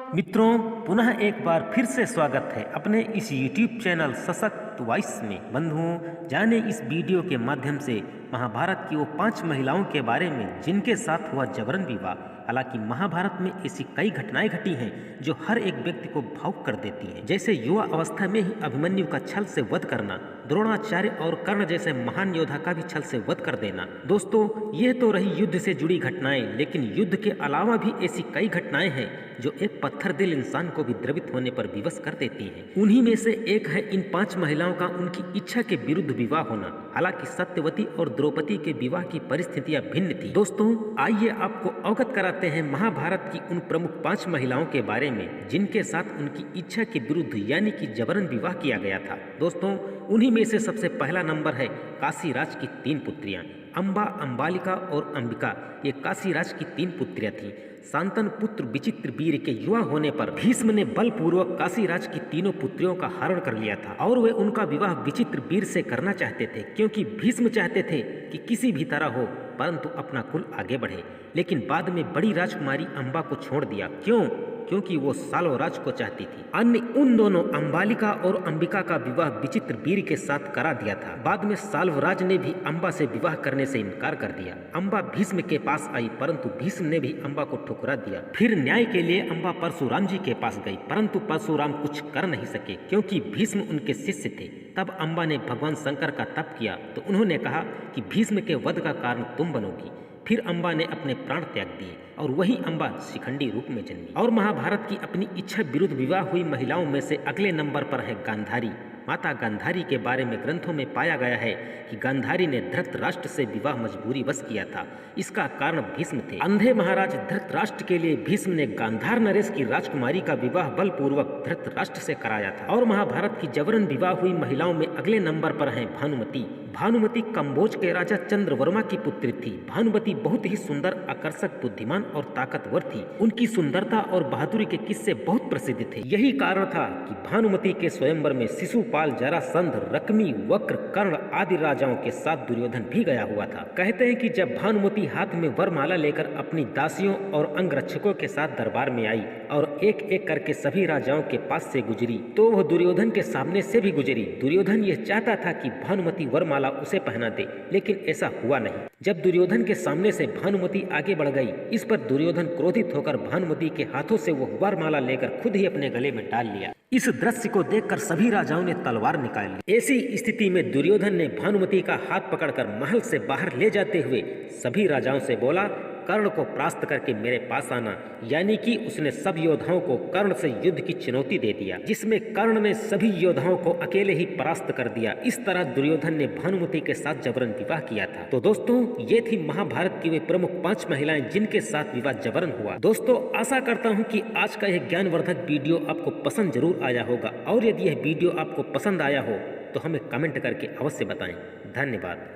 मित्रों, पुनः एक बार फिर से स्वागत है अपने इस YouTube चैनल सशक्त वॉइस में। बंधुओं, जाने इस वीडियो के माध्यम से महाभारत की वो 5 महिलाओं के बारे में जिनके साथ हुआ जबरन विवाह। हालांकि महाभारत में ऐसी कई घटनाएं घटी हैं जो हर एक व्यक्ति को भावुक कर देती हैं, जैसे युवा अवस्था में ही अभिमन्यु का छल से वध करना, द्रोणाचार्य और कर्ण जैसे महान योद्धा का भी छल से वध कर देना। दोस्तों, यह तो रही युद्ध से जुड़ी घटनाएं, लेकिन युद्ध के अलावा भी ऐसी कई घटनाएं हैं जो एक पत्थर दिल इंसान को भी द्रवित होने पर विवश कर देती हैं। उन्हीं में से एक है इन 5 महिलाओं का उनकी इच्छा के विरुद्ध विवाह होना। हालांकि सत्यवती और द्रौपदी के विवाह की परिस्थितियां भिन्न थी। दोस्तों, आइए आपको अवगत कराते हैं महाभारत की उन प्रमुख 5 महिलाओं के बारे में जिनके साथ उनकी इच्छा के विरुद्ध यानी कि जबरन विवाह किया गया था। दोस्तों, उन्हीं में से सबसे पहला नंबर है काशीराज की 3 पुत्रियां अंबा, अंबालिका और अंबिका। ये काशीराज की 3 पुत्रियां थीं। शांतनु पुत्र विचित्र वीर के युवा होने पर भीष्म ने बलपूर्वक काशीराज की तीनों पुत्रियों का हरण कर लिया था और वे उनका विवाह विचित्र वीर से करना चाहते थे, क्योंकि भीष्म चाहते थे कि किसी भी तरह हो परंतु अपना कुल आगे बढ़े। लेकिन बाद में बड़ी राजकुमारी अंबा को छोड़ दिया। क्योंकि वो साल्वराज को चाहती थी। अन्य उन दोनों अंबालिका और अंबिका का विवाह विचित्र वीर के साथ करा दिया था। बाद में साल्वराज ने भी अंबा से विवाह करने से इनकार कर दिया। अंबा भीष्म के पास आई, परंतु भीष्म ने भी अंबा को ठुकरा दिया। फिर न्याय के लिए अंबा परशुराम जी के पास गई, परंतु परशुराम कुछ कर नहीं सके क्योंकि भीष्म उनके शिष्य थे। तब अंबा ने भगवान शंकर का तप किया तो उन्होंने कहा कि भीष्म के वध का कारण तुम बनोगी। फिर अंबा ने अपने प्राण त्याग दिए और वही अंबा शिखंडी रूप में जन्मी। और महाभारत की अपनी इच्छा विरुद्ध विवाह हुई महिलाओं में से अगले नंबर पर है गांधारी। माता गांधारी के बारे में ग्रंथों में पाया गया है कि गांधारी ने धृतराष्ट्र से विवाह मजबूरी वश किया था। इसका कारण भीष्म थे। अंधे महाराज धृतराष्ट्र के लिए भीष्म ने गांधार नरेश की राजकुमारी का विवाह बलपूर्वक धृतराष्ट्र से कराया था। और महाभारत की जबरन विवाह हुई महिलाओं में अगले नंबर पर है भानुमति। भानुमति कंबोज के राजा चंद्रवर्मा की पुत्री थी। भानुमति बहुत ही सुंदर, आकर्षक, बुद्धिमान और ताकतवर थी। उनकी सुंदरता और बहादुरी के किस्से बहुत प्रसिद्ध थे। यही कारण था कि भानुमति के स्वयंवर में शिशुपाल, जरासंध, रकमी, वक्र, कर्ण आदि राजाओं के साथ दुर्योधन भी गया हुआ था। कहते हैं कि जब भानुमति हाथ में वरमाला लेकर अपनी दासियों और अंगरक्षकों के साथ दरबार में आई और एक एक करके सभी राजाओं के पास से गुजरी तो वह दुर्योधन के सामने से भी गुजरी। दुर्योधन यह चाहता था कि भानुमति वरमाला उसे पहना दे, लेकिन ऐसा हुआ नहीं। जब दुर्योधन के सामने से भानुमति आगे बढ़ गई, इस पर दुर्योधन क्रोधित होकर भानुमति के हाथों से वो वरमाला लेकर खुद ही अपने गले में डाल लिया। इस दृश्य को देखकर सभी राजाओं ने तलवार निकाल ली। ऐसी स्थिति में दुर्योधन ने भानुमति का हाथ पकड़कर महल से बाहर ले जाते हुए सभी राजाओं से बोला, कर्ण को परास्त करके मेरे पास आना। यानी कि उसने सब योद्धाओं को कर्ण से युद्ध की चुनौती दे दिया, जिसमें कर्ण ने सभी योद्धाओं को अकेले ही परास्त कर दिया। इस तरह दुर्योधन ने भानुमति के साथ जबरन विवाह किया था। तो दोस्तों, ये थी महाभारत की वे प्रमुख 5 महिलाएं जिनके साथ विवाह जबरन हुआ। दोस्तों, आशा करता हूँ कि आज का यह ज्ञानवर्धक वीडियो आपको पसंद जरूर आया होगा, और यदि यह वीडियो आपको पसंद आया हो तो हमें कमेंट करके अवश्य बताएं। धन्यवाद।